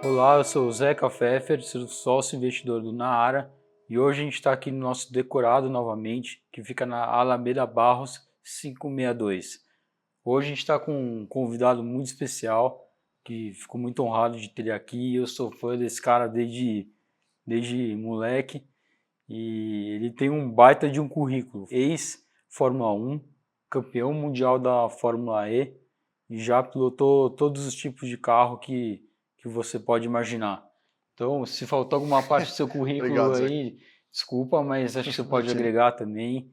Olá, eu sou o Zeca Pfeffer, sou sócio investidor do Naara e hoje a gente está aqui no nosso decorado novamente, que fica na Alameda Barros 562. Hoje a gente está com um convidado muito especial, que ficou muito honrado de ter ele aqui. Eu sou fã desse cara desde moleque e ele tem um baita de um currículo. Ex-Fórmula 1, campeão mundial da Fórmula E e já pilotou todos os tipos de carro que você pode imaginar. Então, se faltou alguma parte do seu currículo Obrigado, Zé. aí, desculpa, mas acho que você pode agregar também.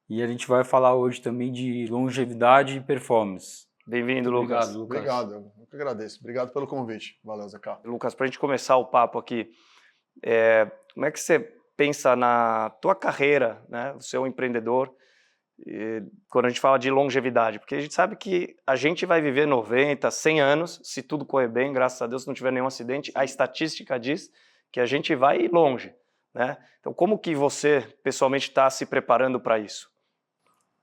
E a gente vai falar hoje também de longevidade e performance. Bem-vindo, Lucas. Obrigado, Lucas. Obrigado, eu que agradeço. Obrigado pelo convite. Valeu, Zeca. Lucas, para a gente começar o papo aqui, como é que você pensa na tua carreira, né? Você é um empreendedor, quando a gente fala de longevidade, porque a gente sabe que a gente vai viver 90, 100 anos, se tudo correr bem, graças a Deus, se não tiver nenhum acidente, a estatística diz que a gente vai ir longe, né? Então, como que você, pessoalmente, está se preparando para isso?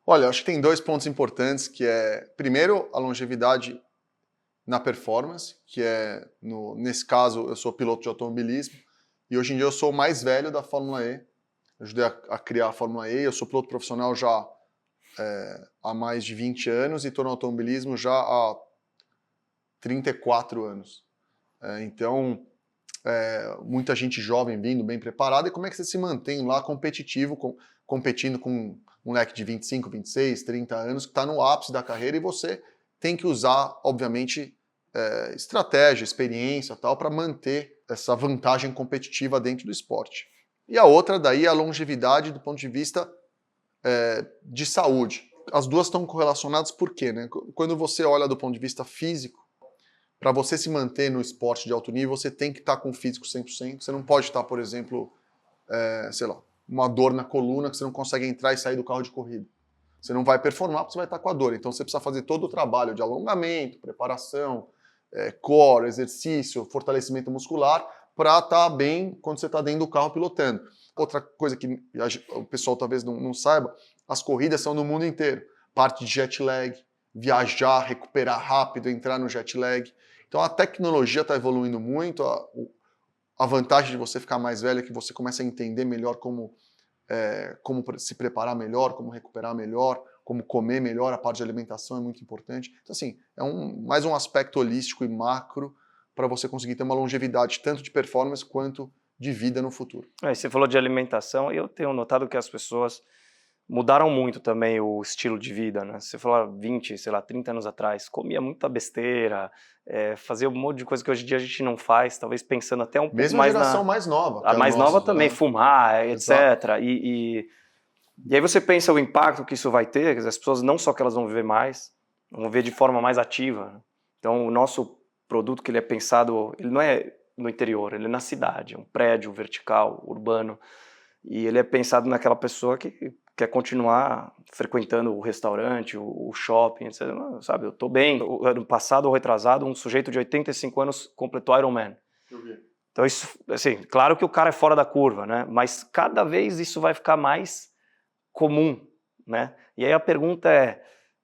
Olha, acho que tem dois pontos importantes, que é, primeiro, a longevidade na performance, que é, nesse caso, eu sou piloto de automobilismo, e hoje em dia eu sou o mais velho da Fórmula E. Eu ajudei a criar a Fórmula E, eu sou piloto profissional já há mais de 20 anos e estou no automobilismo já há 34 anos. Então, muita gente jovem vindo, bem preparada, e como é que você se mantém lá competitivo, competindo com um moleque de 25, 26, 30 anos, que está no ápice da carreira, e você tem que usar, obviamente, estratégia, experiência tal, para manter essa vantagem competitiva dentro do esporte. E a outra daí é a longevidade do ponto de vista de saúde. As duas estão correlacionadas por quê? Né? Quando você olha do ponto de vista físico, para você se manter no esporte de alto nível, você tem que estar com o físico 100%. Você não pode estar, por exemplo, sei lá, uma dor na coluna que você não consegue entrar e sair do carro de corrida. Você não vai performar porque você vai estar com a dor. Então você precisa fazer todo o trabalho de alongamento, preparação, core, exercício, fortalecimento muscular para estar bem quando você está dentro do carro pilotando. Outra coisa que o pessoal talvez não saiba, as corridas são no mundo inteiro. Parte de jet lag, viajar, recuperar rápido, entrar no jet lag. Então a tecnologia está evoluindo muito, a vantagem de você ficar mais velho é que você começa a entender melhor como se preparar melhor, como recuperar melhor, como comer melhor, a parte de alimentação é muito importante. Então assim, é mais um aspecto holístico e macro para você conseguir ter uma longevidade tanto de performance quanto de vida no futuro. Você falou de alimentação e eu tenho notado que as pessoas mudaram muito também o estilo de vida, né? Você falou 20, sei lá, 30 anos atrás, comia muita besteira, fazia um monte de coisa que hoje em dia a gente não faz, talvez pensando até um pouco Mesmo mais a geração mais nova. A mais nova nossa, também, né? fumar, Exato. etc. E aí você pensa o impacto que isso vai ter, quer dizer, as pessoas não só que elas vão viver mais, vão viver de forma mais ativa, né? Então o nosso produto que ele é pensado, ele não é no interior, ele é na cidade, um prédio vertical, urbano, e ele é pensado naquela pessoa que quer continuar frequentando o restaurante, o shopping, etc. Sabe, eu tô bem. O ano passado ou retrasado, um sujeito de 85 anos completou Ironman. Eu vi. Então isso, assim, claro que o cara é fora da curva, né? Mas cada vez isso vai ficar mais comum, né? E aí a pergunta é,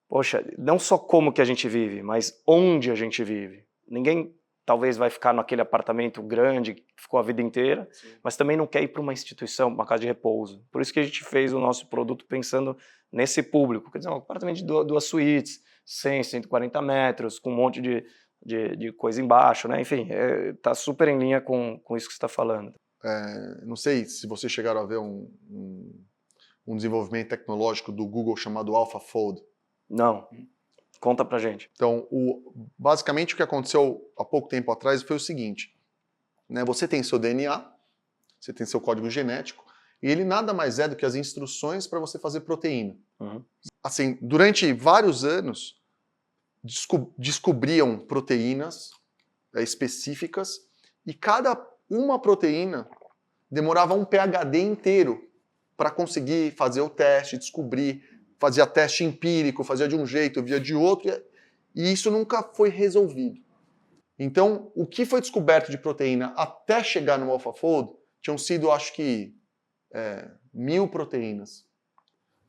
poxa, não só como que a gente vive, mas onde a gente vive. Ninguém talvez vai ficar naquele apartamento grande que ficou a vida inteira, sim, mas também não quer ir para uma instituição, uma casa de repouso. Por isso que a gente fez o nosso produto pensando nesse público. Quer dizer, um apartamento de duas suítes, 100, 140 metros, com um monte de coisa embaixo, né? Enfim, tá super em linha com isso que você está falando. Não sei se vocês chegaram a ver um desenvolvimento tecnológico do Google chamado AlphaFold. Não. Conta pra gente. Então, basicamente o que aconteceu há pouco tempo atrás foi o seguinte, né? Você tem seu DNA, você tem seu código genético, e ele nada mais é do que as instruções para você fazer proteína. Uhum. Assim, durante vários anos, descobriam proteínas específicas, e cada uma proteína demorava um PhD inteiro para conseguir fazer o teste, descobrir, fazia teste empírico, fazia de um jeito, via de outro, e isso nunca foi resolvido. Então, o que foi descoberto de proteína até chegar no AlphaFold tinham sido, acho que, 1000 proteínas.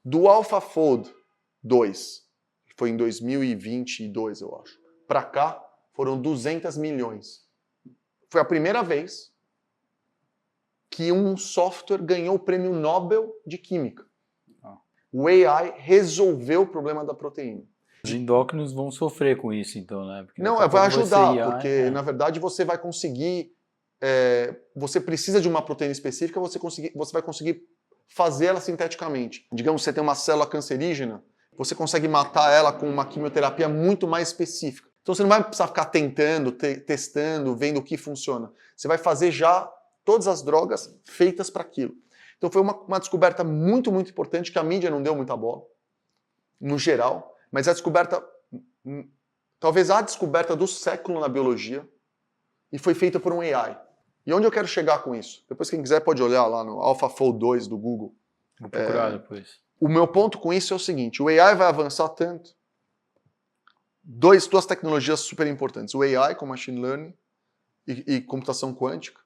Do AlphaFold 2, que foi em 2022, eu acho, para cá, foram 200 milhões. foi a primeira vez que um software ganhou o prêmio Nobel de Química. O AI resolveu o problema da proteína. Os endócrinos vão sofrer com isso, então, né? Porque Não, daqui a vai pouco ser ajudar, IA, porque na verdade você vai conseguir. Você precisa de uma proteína específica, você vai conseguir fazer ela sinteticamente. Digamos que você tem uma célula cancerígena, você consegue matar ela com uma quimioterapia muito mais específica. Então você não vai precisar ficar tentando, testando, vendo o que funciona. Você vai fazer já todas as drogas feitas para aquilo. Então foi uma descoberta muito, muito importante que a mídia não deu muita bola, no geral, mas a descoberta, talvez a descoberta do século na biologia, e foi feita por um AI. E onde eu quero chegar com isso? Depois quem quiser pode olhar lá no AlphaFold 2 do Google. Vou procurar depois. O meu ponto com isso é o seguinte, o AI vai avançar tanto, duas tecnologias super importantes, o AI com Machine Learning e computação quântica,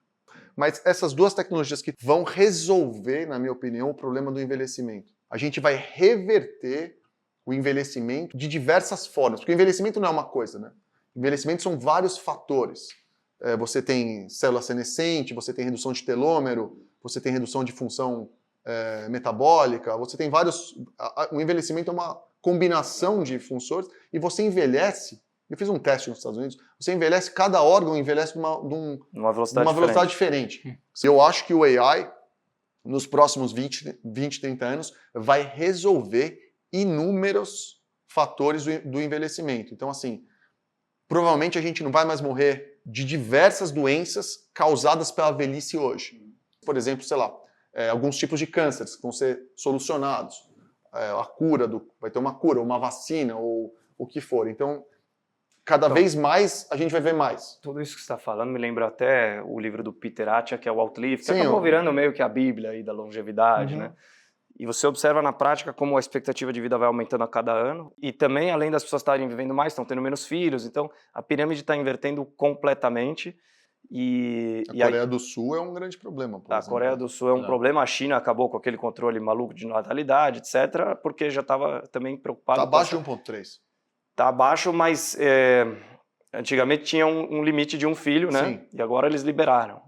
mas essas duas tecnologias que vão resolver, na minha opinião, o problema do envelhecimento. A gente vai reverter o envelhecimento de diversas formas, porque o envelhecimento não é uma coisa, né? Envelhecimento são vários fatores. Você tem célula senescente, você tem redução de telômero, você tem redução de função metabólica, você tem vários... O envelhecimento é uma combinação de funções e você envelhece. Eu fiz um teste nos Estados Unidos, você envelhece, cada órgão envelhece de uma velocidade diferente. Eu acho que o AI, nos próximos 20, 30 anos, vai resolver inúmeros fatores do envelhecimento. Então, assim, provavelmente a gente não vai mais morrer de diversas doenças causadas pela velhice hoje. Por exemplo, sei lá, alguns tipos de cânceres que vão ser solucionados. Vai ter uma cura, uma vacina, ou o que for. Então, cada vez mais a gente vai ver mais. Tudo isso que você está falando me lembra até o livro do Peter Attia, que é o Outlive, que Sim, acabou virando meio que a Bíblia aí da longevidade, né? E você observa na prática como a expectativa de vida vai aumentando a cada ano. E também, além das pessoas estarem vivendo mais, estão tendo menos filhos. Então, a pirâmide está invertendo completamente. A Coreia do Sul é um grande problema, por exemplo. A Coreia do Sul é um problema. A China acabou com aquele controle maluco de natalidade, etc., porque já estava também preocupado. Está abaixo de 1,3. Está abaixo, mas antigamente tinha um limite de um filho, né? Sim. E agora eles liberaram.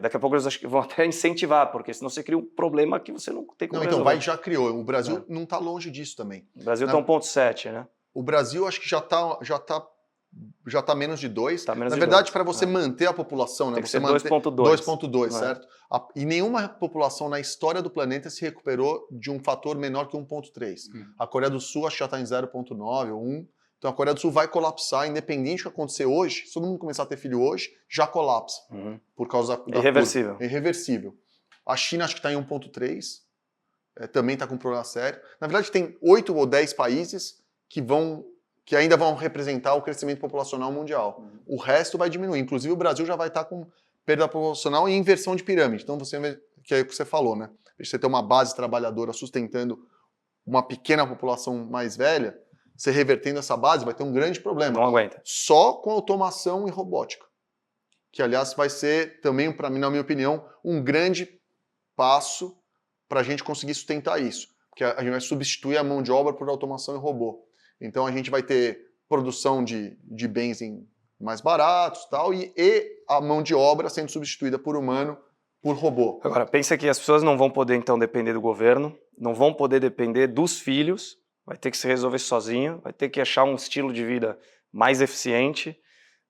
Daqui a pouco eles acho que vão até incentivar, porque senão você cria um problema que você não tem como resolver. Então, já criou. O Brasil não está longe disso também. O Brasil está 1,7, né? O Brasil acho que já tá menos de 2. Tá menos Na de verdade, 2. para você manter a população, né? Tem que Você ser manter 2,2. 2,2, certo? E nenhuma população na história do planeta se recuperou de um fator menor que 1,3. A Coreia do Sul acho que já está em 0,9 ou 1. Então a Coreia do Sul vai colapsar, independente do que acontecer hoje. Se todo mundo começar a ter filho hoje, já colapsa. Por causa da Irreversível. Curva. Irreversível. A China acho que está em 1,3. Também está com um problema sério. Na verdade, tem 8 ou 10 países que ainda vão representar o crescimento populacional mundial. O resto vai diminuir. Inclusive, o Brasil já vai estar com perda populacional e inversão de pirâmide. Então, que é o que você falou, né? Você ter uma base trabalhadora sustentando uma pequena população mais velha, você revertendo essa base, vai ter um grande problema. Não aguenta. Só com automação e robótica. Que, aliás, vai ser também, para mim, na minha opinião, um grande passo para a gente conseguir sustentar isso. Porque a gente vai substituir a mão de obra por automação e robô. Então a gente vai ter produção de bens mais baratos tal, e a mão de obra sendo substituída por humano, por robô. Agora, pensa que as pessoas não vão poder então depender do governo, não vão poder depender dos filhos, vai ter que se resolver sozinho, vai ter que achar um estilo de vida mais eficiente,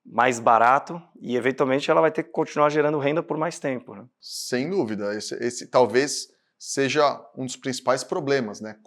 mais barato, e eventualmente ela vai ter que continuar gerando renda por mais tempo, né? Sem dúvida. Esse talvez seja um dos principais problemas, né?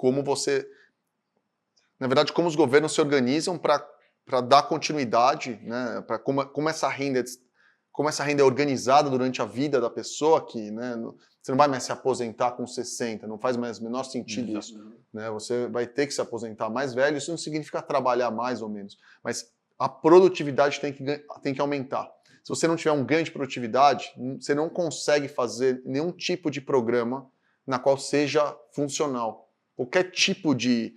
Na verdade, como os governos se organizam para dar continuidade, né? Para como essa renda é organizada durante a vida da pessoa, que, né, você não vai mais se aposentar com 60, não faz mais o menor sentido isso. Né? Você vai ter que se aposentar mais velho, isso não significa trabalhar mais ou menos, mas a produtividade tem que aumentar. Se você não tiver um ganho de produtividade, você não consegue fazer nenhum tipo de programa na qual seja funcional. Qualquer tipo de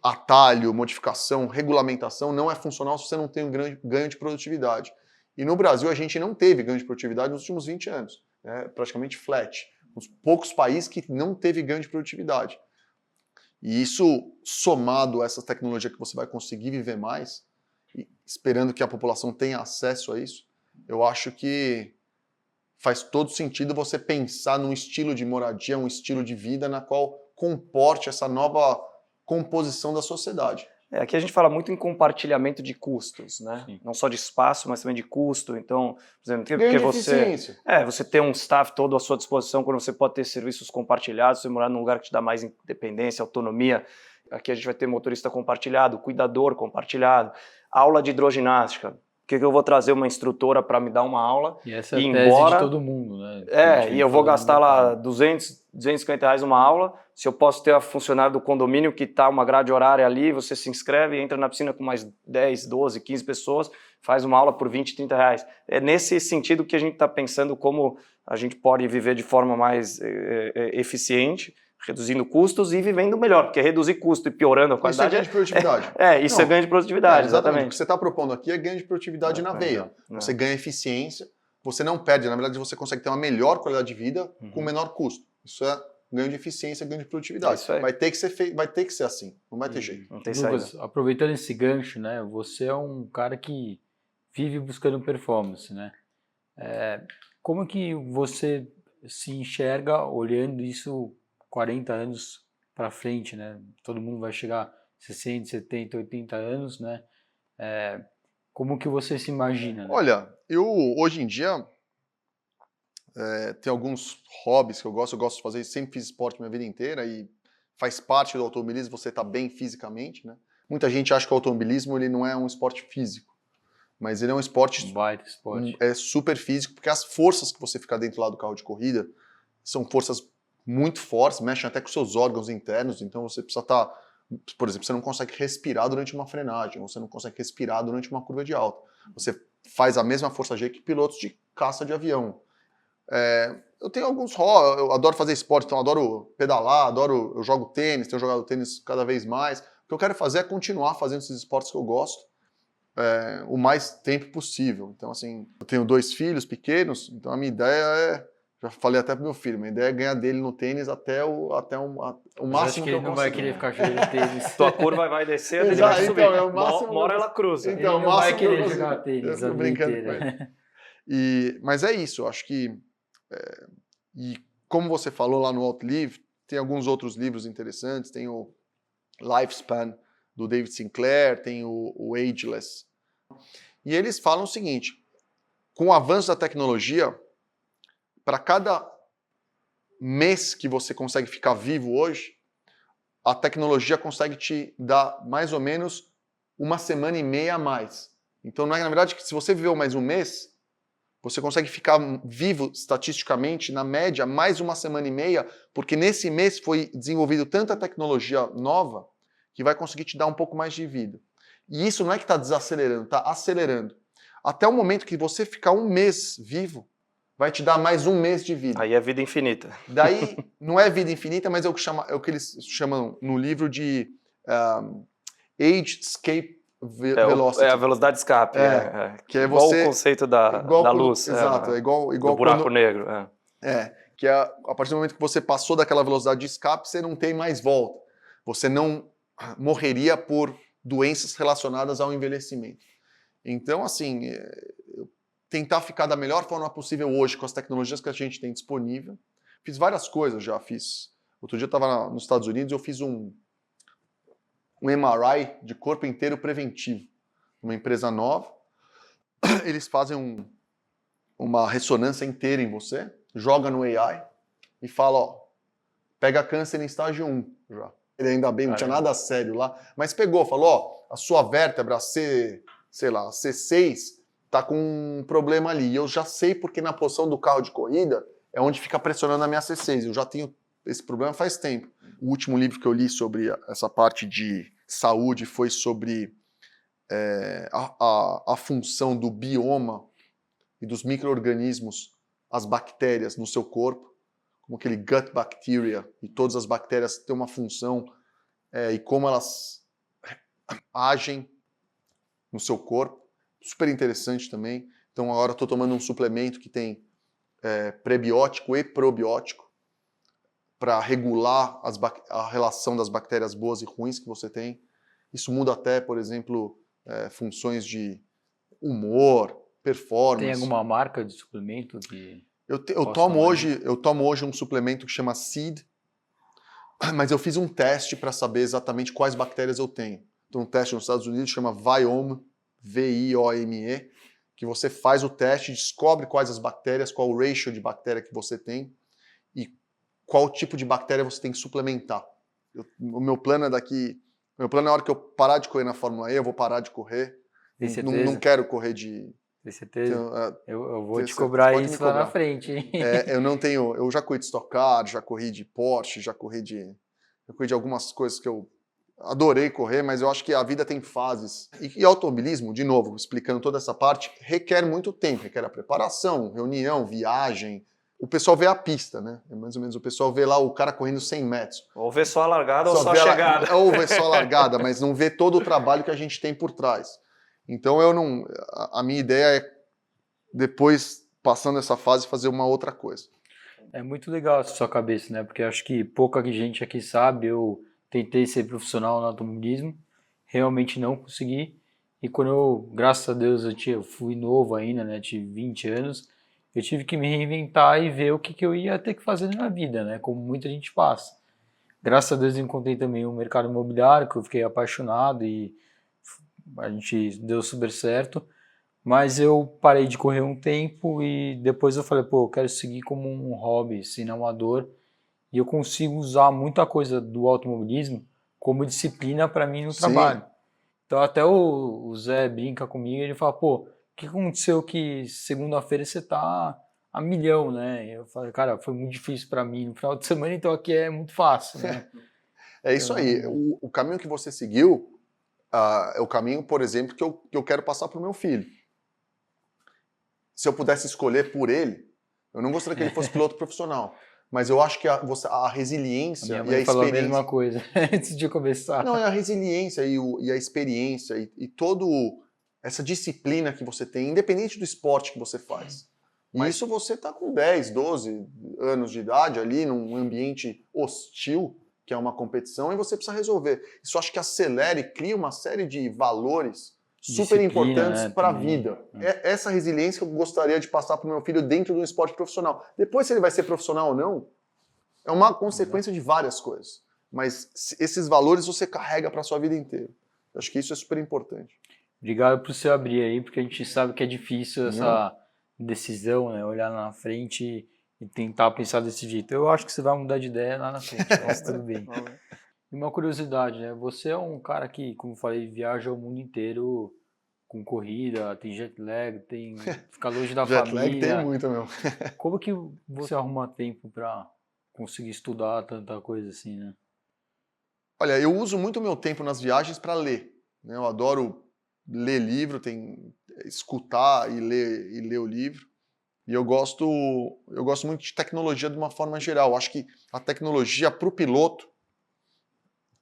atalho, modificação, regulamentação não é funcional se você não tem um ganho de produtividade. E no Brasil a gente não teve ganho de produtividade nos últimos 20 anos, né? Praticamente flat. Uns poucos países que não teve ganho de produtividade. E isso, somado a essa tecnologia que você vai conseguir viver mais, esperando que a população tenha acesso a isso, eu acho que faz todo sentido você pensar num estilo de moradia, um estilo de vida na qual comporte essa nova composição da sociedade. Aqui a gente fala muito em compartilhamento de custos, né? Sim. Não só de espaço, mas também de custo. Então, por exemplo, Ganho porque de eficiência. você ter um staff todo à sua disposição, quando você pode ter serviços compartilhados, você morar num lugar que te dá mais independência, autonomia. Aqui a gente vai ter motorista compartilhado, cuidador compartilhado, aula de hidroginástica. Por que eu vou trazer uma instrutora para me dar uma aula? E essa é a e tese embora, de todo mundo, né? Que a gente vem e eu vou falando gastar no lá mercado. 250 reais uma aula, se eu posso ter a funcionária do condomínio que está uma grade horária ali, você se inscreve, entra na piscina com mais 10, 12, 15 pessoas, faz uma aula por 20, 30 reais. É nesse sentido que a gente está pensando como a gente pode viver de forma mais eficiente, reduzindo custos e vivendo melhor, porque reduzir custo e piorando a Isso é qualidade... ganho de produtividade. Isso é ganho de produtividade, exatamente. O que exatamente. você está propondo aqui é ganho de produtividade na veia. Você ganha eficiência, você não perde, na verdade você consegue ter uma melhor qualidade de vida com menor custo. Isso é ganho de eficiência, ganho de produtividade. Isso aí. Vai ter que ser feito, vai ter que ser assim, não vai ter jeito. Não tem Lucas, saída. aproveitando esse gancho, né? Você é um cara que vive buscando performance, né? Como que você se enxerga olhando isso 40 anos para frente, né? Todo mundo vai chegar a 60, 70, 80 anos, né? Como que você se imagina? Né? Olha, eu hoje em dia tenho alguns hobbies que eu gosto de fazer, sempre fiz esporte minha vida inteira e faz parte do automobilismo você estar bem fisicamente, né? Muita gente acha que o automobilismo ele não é um esporte físico, mas ele é um esporte, baita esporte. Super físico, porque as forças que você fica dentro lá do carro de corrida são forças muito fortes, mexem até com seus órgãos internos, então você precisa estar, por exemplo, você não consegue respirar durante uma frenagem, ou você não consegue respirar durante uma curva de alta. Você faz a mesma força G que pilotos de caça de avião. Eu tenho alguns hobbies, eu adoro fazer esporte, então eu adoro pedalar, eu jogo tênis, tenho jogado tênis cada vez mais. O que eu quero fazer é continuar fazendo esses esportes que eu gosto o mais tempo possível. Então, assim, eu tenho 2 filhos pequenos, então a minha ideia já falei até pro meu filho, minha ideia é ganhar dele no tênis até o máximo acho que eu ele não vai conseguir. querer ficar jogando tênis. Tua curva vai descer, ele Exato, vai subir. então, é o máximo Uma hora ela cruza. Então, Ele o não vai máximo que eu querer consigo. jogar tênis Eu a fico vida brincando inteira. com ele. Mas é isso, eu acho que e como você falou lá no Outlive, tem alguns outros livros interessantes, tem o Lifespan do David Sinclair, tem o Ageless. E eles falam o seguinte, com o avanço da tecnologia, para cada mês que você consegue ficar vivo hoje, a tecnologia consegue te dar mais ou menos 1 semana e meia a mais. Então, não é na verdade que se você viveu mais um mês, você consegue ficar vivo estatisticamente, na média, mais 1 semana e meia, porque nesse mês foi desenvolvido tanta tecnologia nova que vai conseguir te dar um pouco mais de vida. E isso não é que está desacelerando, está acelerando. Até o momento que você ficar 1 mês vivo, vai te dar mais 1 mês de vida. Aí é vida infinita. Daí, não é vida infinita, mas é o que eles chamam no livro de Age Escape Velocity. É a velocidade de escape. Que é igual você, o conceito da luz. Exato, é igual do buraco quando, negro. que é a partir do momento que você passou daquela velocidade de escape, você não tem mais volta. Você não morreria por doenças relacionadas ao envelhecimento. Então, assim, tentar ficar da melhor forma possível hoje com as tecnologias que a gente tem disponível. Fiz várias coisas já, outro dia eu estava nos Estados Unidos e eu fiz um MRI de corpo inteiro preventivo, uma empresa nova. Eles fazem uma ressonância inteira em você, joga no AI e fala, ó, pega câncer em estágio 1 já. Ele ainda bem, não tinha nada sério lá, mas pegou, falou, ó, a sua vértebra C6 tá com um problema ali. E eu já sei porque na posição do carro de corrida é onde fica pressionando a minha C6. Eu já tenho esse problema faz tempo. O último livro que eu li sobre essa parte de saúde foi sobre a função do bioma e dos micro-organismos, as bactérias no seu corpo, como aquele gut bacteria, e todas as bactérias têm uma função e como elas agem no seu corpo. Super interessante também. Então agora estou tomando um suplemento que tem prebiótico e probiótico para regular a relação das bactérias boas e ruins que você tem. Isso muda até, por exemplo, funções de humor, performance. Tem alguma marca de suplemento que... Eu posso tomo tomar hoje um suplemento que chama Seed, mas eu fiz um teste para saber exatamente quais bactérias eu tenho. Então, um teste nos Estados Unidos chama Viome, V-I-O-M-E, que você faz o teste, descobre quais as bactérias, qual o ratio de bactéria que você tem e qual tipo de bactéria você tem que suplementar. O meu plano é a hora que eu parar de correr na Fórmula E, eu vou parar de correr. Tem certeza? Não quero correr de... Tem certeza? Então, Eu vou te cobrar isso lá na frente, hein? Eu já corri de Stock Car, já corri de Porsche, já corri de algumas coisas que eu adorei correr, mas eu acho que a vida tem fases. E automobilismo, de novo, explicando toda essa parte, requer muito tempo, requer a preparação, reunião, viagem. O pessoal vê a pista, né? É mais ou menos, o pessoal vê lá o cara correndo 100 metros. Ou vê só a largada ou só a chegada. Ou vê só a largada, mas não vê todo o trabalho que a gente tem por trás. Então a minha ideia é, depois, passando essa fase, fazer uma outra coisa. É muito legal essa sua cabeça, né? Porque acho que pouca gente aqui sabe, eu tentei ser profissional no automobilismo, realmente não consegui. E quando eu, graças a Deus, eu fui novo ainda, né? Tive 20 anos, eu tive que me reinventar e ver o que eu ia ter que fazer na vida, né? Como muita gente passa. Graças a Deus eu encontrei também o mercado imobiliário, que eu fiquei apaixonado e a gente deu super certo. Mas eu parei de correr um tempo e depois eu falei, pô, eu quero seguir como um hobby, sendo amador, e eu consigo usar muita coisa do automobilismo como disciplina para mim no trabalho. Então até o Zé brinca comigo, ele fala, pô, o que aconteceu que segunda-feira você tá a milhão, né? Eu falei, cara, foi muito difícil para mim no final de semana, então aqui é muito fácil, né? É isso aí. O caminho que você seguiu é o caminho, por exemplo, que eu quero passar para o meu filho. Se eu pudesse escolher por ele, eu não gostaria que ele fosse piloto profissional, mas eu acho que a resiliência a minha mãe e a falou a experiência... mesma coisa antes de começar. Não, é a resiliência e a experiência e toda essa disciplina que você tem, independente do esporte que você faz. Mas isso você está com 10, 12 anos de idade ali, num ambiente hostil, que é uma competição, e você precisa resolver. Isso acho que acelera e cria uma série de valores super importantes, né, para a vida. É essa resiliência que eu gostaria de passar para o meu filho dentro do esporte profissional. Depois, se ele vai ser profissional ou não, é uma consequência de várias coisas. Mas esses valores você carrega para a sua vida inteira. Eu acho que isso é super importante. Obrigado por você abrir aí, porque a gente sabe que é difícil essa decisão, né? Olhar na frente e tentar pensar desse jeito. Eu acho que você vai mudar de ideia lá na frente, mas tudo bem. E uma curiosidade, né? Você é um cara que, como eu falei, viaja o mundo inteiro com corrida, tem jet lag, tem ficar longe da família. Jet lag tem muito, meu. Como que você arruma tempo para conseguir estudar tanta coisa assim, né? Olha, eu uso muito meu tempo nas viagens para ler, né? Eu adoro ler livro, escutar e ler o livro. E eu gosto muito de tecnologia de uma forma geral. Eu acho que a tecnologia para o piloto,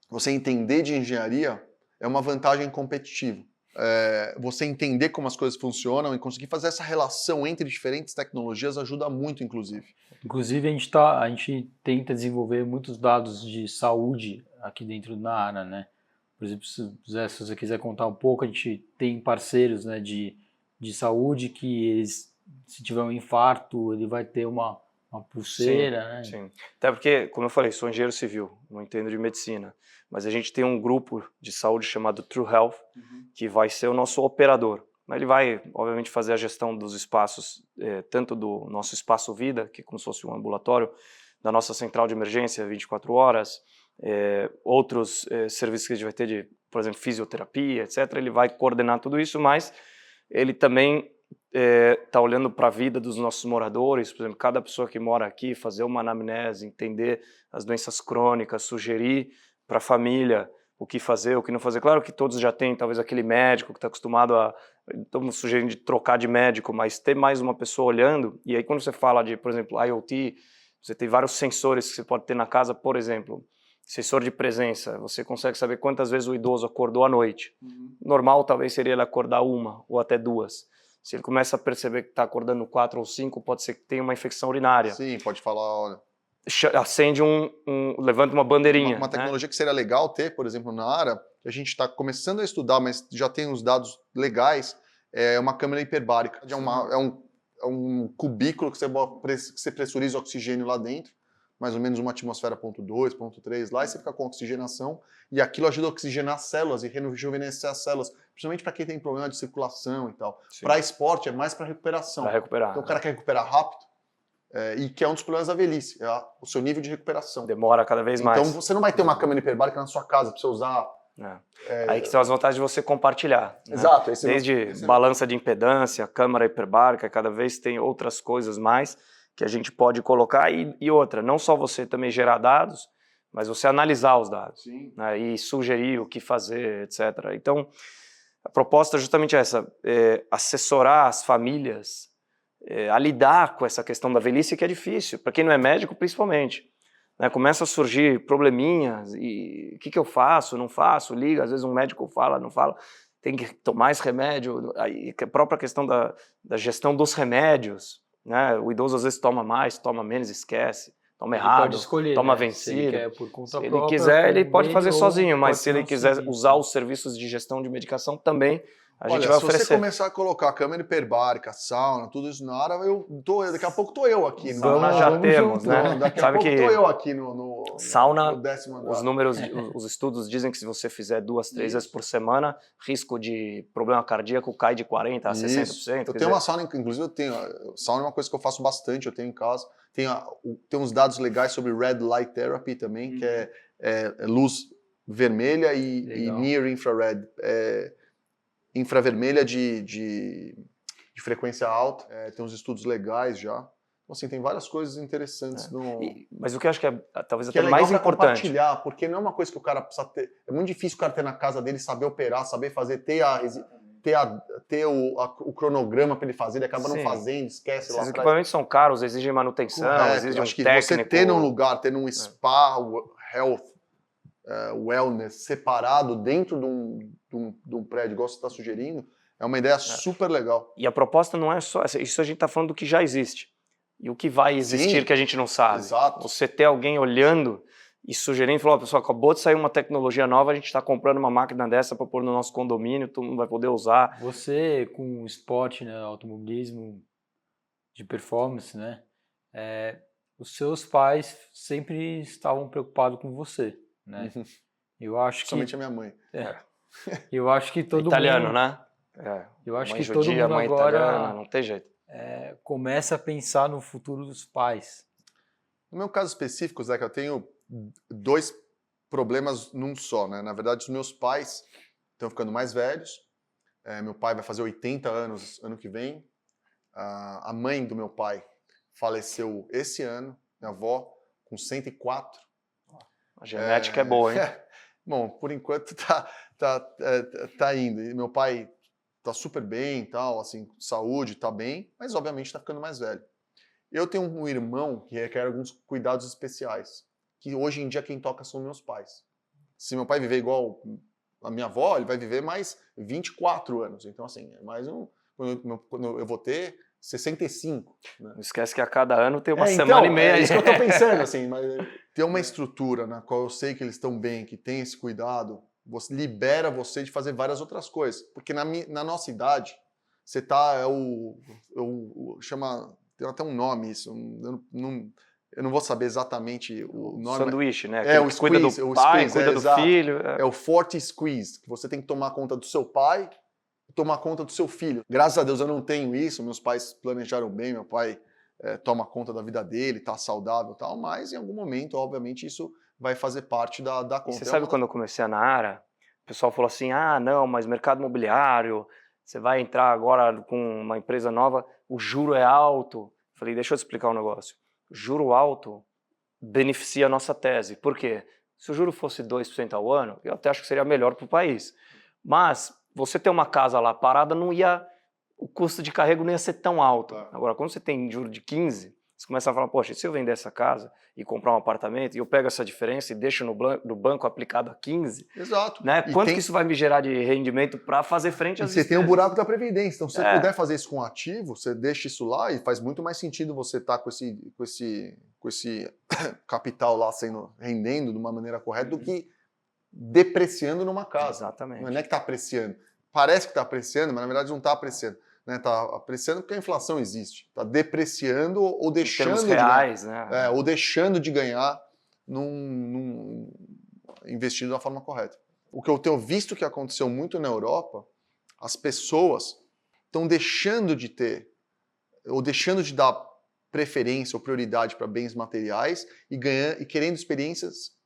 você entender de engenharia, é uma vantagem competitiva. Você entender como as coisas funcionam e conseguir fazer essa relação entre diferentes tecnologias ajuda muito, inclusive. Inclusive, a gente tenta desenvolver muitos dados de saúde aqui dentro da área, né? Por exemplo, se você quiser contar um pouco, a gente tem parceiros, né, de saúde que eles, se tiver um infarto, ele vai ter uma pulseira, né? Sim. Até porque, como eu falei, sou engenheiro civil, não entendo de medicina, mas a gente tem um grupo de saúde chamado True Health, que vai ser o nosso operador. Ele vai, obviamente, fazer a gestão dos espaços, tanto do nosso espaço vida, que é como se fosse um ambulatório, da nossa central de emergência 24 horas, outros serviços que a gente vai ter de, por exemplo, fisioterapia, etc. Ele vai coordenar tudo isso, mas ele também está olhando para a vida dos nossos moradores, por exemplo, cada pessoa que mora aqui, fazer uma anamnese, entender as doenças crônicas, sugerir para a família o que fazer, o que não fazer. Claro que todos já têm, talvez, aquele médico que está acostumado a... Estamos sugerindo de trocar de médico, mas ter mais uma pessoa olhando. E aí, quando você fala de, por exemplo, IoT, você tem vários sensores que você pode ter na casa, por exemplo, sensor de presença. Você consegue saber quantas vezes o idoso acordou à noite. Normal, talvez, seria ele acordar 1 ou até 2. Se ele começa a perceber que está acordando 4 ou 5, pode ser que tenha uma infecção urinária. Sim, pode falar, olha... Acende levanta uma bandeirinha. Uma tecnologia, né, que seria legal ter, por exemplo, na área, que a gente está começando a estudar, mas já tem uns dados legais, é uma câmara hiperbárica. É um cubículo que você pressuriza oxigênio lá dentro, mais ou menos 1 atmosfera 0,2, 0,3 lá, e você fica com oxigenação, e aquilo ajuda a oxigenar as células e rejuvenescer as células, principalmente para quem tem problema de circulação e tal. Para esporte é mais para recuperação. Para recuperar. Então o cara quer recuperar rápido, e que é um dos problemas da velhice, é o seu nível de recuperação. Demora cada vez mais. Então você não vai ter uma câmera hiperbárica na sua casa para você usar. Aí que são as vantagens de você compartilhar. Né? Exato. Desde balança de impedância, câmara hiperbárica, cada vez tem outras coisas mais que a gente pode colocar. E outra, não só você também gerar dados, mas você analisar os dados, né? E sugerir o que fazer, etc. Então, a proposta é justamente essa, assessorar as famílias a lidar com essa questão da velhice, que é difícil, para quem não é médico, principalmente. Né, começa a surgir probleminhas, e o que eu faço, não faço, liga, às vezes um médico fala, não fala, tem que tomar esse remédio, aí a própria questão da gestão dos remédios, né, o idoso às vezes toma mais, toma menos, esquece, toma errado, pode escolher, toma né? vencido, se ele quer por conta se ele própria, quiser ele pode fazer ou sozinho, mas pode se ele quiser usar os serviços de gestão de medicação também, a gente vai oferecer. Se você começar a colocar câmera hiperbárica, sauna, tudo isso na área, daqui a pouco tô eu aqui. Sauna já temos, né? Daqui a Sabe pouco que tô eu aqui no sauna, no 10º andar. os números, os estudos dizem que se você fizer 2, 3 vezes por semana, risco de problema cardíaco cai de 40% a 60%. Eu tenho uma sauna, inclusive sauna é uma coisa que eu faço bastante, eu tenho em casa. Tem uns dados legais sobre Red Light Therapy também, que é luz vermelha e Near Infrared. Infravermelha de frequência alta, tem uns estudos legais já. Então, assim, tem várias coisas interessantes. Mas o que eu acho que é talvez que até mais importante. Compartilhar, porque não é uma coisa que o cara precisa ter. É muito difícil o cara ter na casa dele, saber operar, saber fazer, ter o cronograma para ele fazer, ele acaba não fazendo, esquece lá. Esses equipamentos são caros, exigem manutenção, exigem acho que técnico. Você ter num lugar, ter num spa, health, wellness separado dentro de um prédio, igual você está sugerindo, é uma ideia super legal. E a proposta não é só isso, a gente está falando do que já existe. E o que vai existir que a gente não sabe. Exato. Você ter alguém olhando e sugerindo, falou, pessoal, acabou de sair uma tecnologia nova, a gente está comprando uma máquina dessa para pôr no nosso condomínio, todo mundo vai poder usar. Você, com o esporte, né, automobilismo de performance, né, os seus pais sempre estavam preocupados com você, né? Eu acho Principalmente a minha mãe. Eu acho que todo Italiano, mundo, né? Eu acho mãe que todo judia, mundo mãe agora italiana, não tem jeito. Começa a pensar no futuro dos pais. No meu caso específico, Zé, que eu tenho 2 problemas num só, né? Na verdade, os meus pais estão ficando mais velhos. Meu pai vai fazer 80 anos ano que vem. A mãe do meu pai faleceu esse ano, minha avó, com 104. A genética é boa, hein? Bom, por enquanto tá indo. E meu pai tá super bem, tal, assim, saúde, tá bem, mas obviamente tá ficando mais velho. Eu tenho um irmão que requer alguns cuidados especiais, que hoje em dia quem toca são meus pais. Se meu pai viver igual a minha avó, ele vai viver mais 24 anos. Então, assim, é mais quando eu vou ter 65. Né? Não esquece que a cada ano tem uma semana e meia. É isso que eu tô pensando, assim, mas ter uma estrutura na qual eu sei que eles estão bem, que tem esse cuidado, libera você de fazer várias outras coisas. Porque na nossa idade, você tá, tem até um nome isso, eu não vou saber exatamente o nome. Sanduíche, né? O squeeze, cuida do pai, cuida do exato. filho. É o forte squeeze, que você tem que tomar conta do seu pai e tomar conta do seu filho. Graças a Deus eu não tenho isso, meus pais planejaram bem, meu pai toma conta da vida dele, tá saudável e tal, mas em algum momento, obviamente, isso vai fazer parte da conta. E você sabe quando eu comecei a Nara, o pessoal falou assim, não, mas mercado imobiliário, você vai entrar agora com uma empresa nova, o juro é alto. Falei, deixa eu te explicar um negócio. Juro alto beneficia a nossa tese. Por quê? Se o juro fosse 2% ao ano, eu até acho que seria melhor para o país. Mas você ter uma casa lá parada, o custo de carrego não ia ser tão alto. Agora, quando você tem juro de 15%, você começa a falar, poxa, se eu vender essa casa e comprar um apartamento e eu pego essa diferença e deixo no banco aplicado a 15%, exato. Né? Quanto que isso vai me gerar de rendimento para fazer frente às despesas? Você tem o buraco da Previdência. Então, se você puder fazer isso com ativo, você deixa isso lá e faz muito mais sentido você estar com esse capital lá rendendo de uma maneira correta do que depreciando numa casa. Exatamente. Não é que está apreciando. parece que está apreciando, mas na verdade não está apreciando. Está apreciando porque a inflação existe. Está depreciando ou deixando termos de ganhar. reais, né? Ou deixando de ganhar investindo da forma correta. O que eu tenho visto que aconteceu muito na Europa, as pessoas estão deixando de ter, ou deixando de dar preferência ou prioridade para bens materiais e querendo experiências,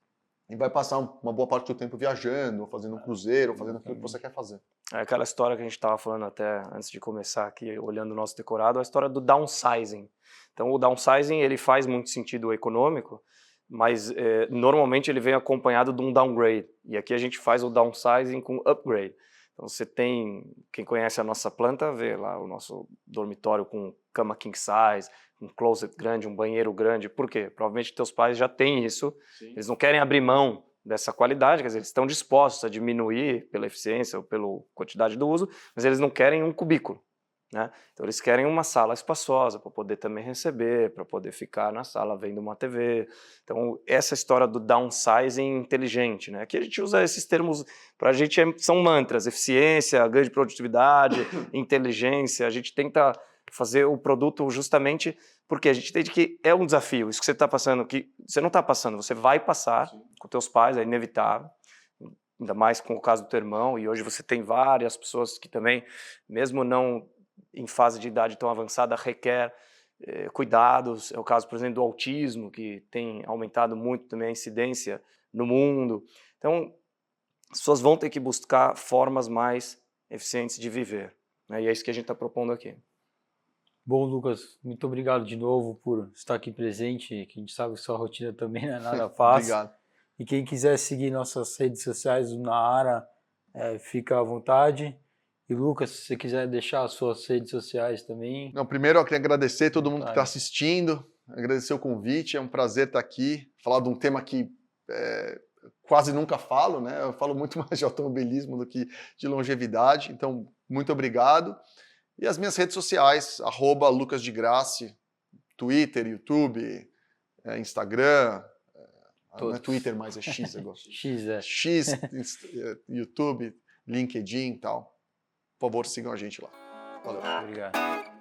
e vai passar uma boa parte do tempo viajando, ou fazendo um cruzeiro, ou fazendo aquilo que você quer fazer. É aquela história que a gente estava falando até antes de começar aqui, olhando o nosso decorado, a história do downsizing. Então, o downsizing ele faz muito sentido econômico, mas normalmente ele vem acompanhado de um downgrade. E aqui a gente faz o downsizing com upgrade. Então, você tem, quem conhece a nossa planta, vê lá o nosso dormitório com cama king size, um closet grande, um banheiro grande. Por quê? Provavelmente teus pais já têm isso, Sim. Eles não querem abrir mão dessa qualidade, quer dizer, eles estão dispostos a diminuir pela eficiência ou pela quantidade do uso, mas eles não querem um cubículo, né? Então eles querem uma sala espaçosa para poder também receber, para poder ficar na sala vendo uma TV. Então essa história do downsizing inteligente, né? Aqui a gente usa esses termos, para a gente são mantras, eficiência, ganho de produtividade, inteligência, a gente tenta fazer o produto justamente porque a gente entende que é um desafio, isso que você está passando, que você não está passando, você vai passar Sim. com teus pais, é inevitável, ainda mais com o caso do teu irmão, e hoje você tem várias pessoas que também, mesmo não em fase de idade tão avançada, requer cuidados, é o caso, por exemplo, do autismo, que tem aumentado muito também a incidência no mundo. Então, as pessoas vão ter que buscar formas mais eficientes de viver, né? E é isso que a gente está propondo aqui. Bom, Lucas, muito obrigado de novo por estar aqui presente, que a gente sabe que sua rotina também não é nada fácil. Obrigado. E quem quiser seguir nossas redes sociais do Nahara, fica à vontade. E Lucas, se você quiser deixar as suas redes sociais também. Não, primeiro eu queria agradecer a todo mundo que está assistindo, agradecer o convite, é um prazer estar aqui, falar de um tema que quase nunca falo, né? Eu falo muito mais de automobilismo do que de longevidade, então muito obrigado. E as minhas redes sociais, @LucasDeGrassi, Twitter, YouTube, Instagram, não é Twitter mais, é X agora. X, YouTube, LinkedIn e tal. Por favor, sigam a gente lá. Valeu. Obrigado.